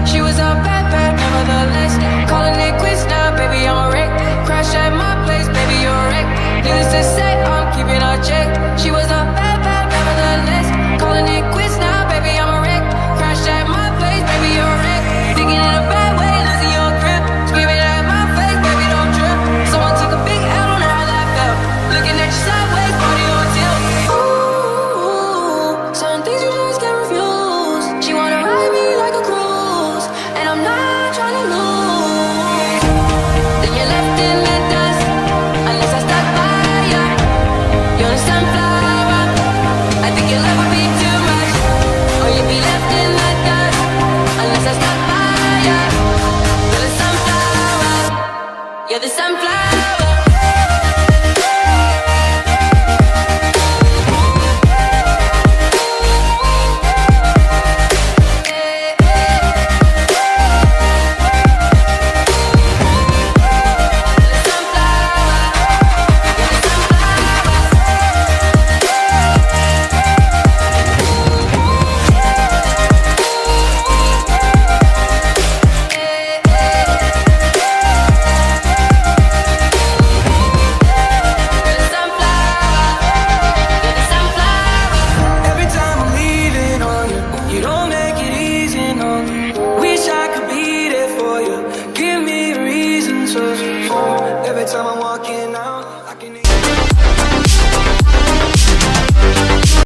She was a bad, bad, nevertheless. Calling it quits now, baby, I'm a wreck. Crash at my place, baby, you're a wreck. Needless to say, I'm keeping her checked. She was a bad, bad, nevertheless. Calling it quits now, baby, I'm a wreck. Crash at my place, baby, you're a wreck. Thinking in a bad way, losing your grip. Screaming at my face, baby, don't trip. Someone took a big L, don't know how that felt. Looking at you sideways, body on tilt. Ooh, certain things you just can't refuse. She wanna ride me like a cruise, and I'm not trying to lose. Then you're left in the dust, unless I stuck by ya. You're a sunflower, I think your love would be too much. Or you'd be left in the dust, unless I stuck by ya. You're the sunflower, you're the sunflower. Every time I'm walking out, I can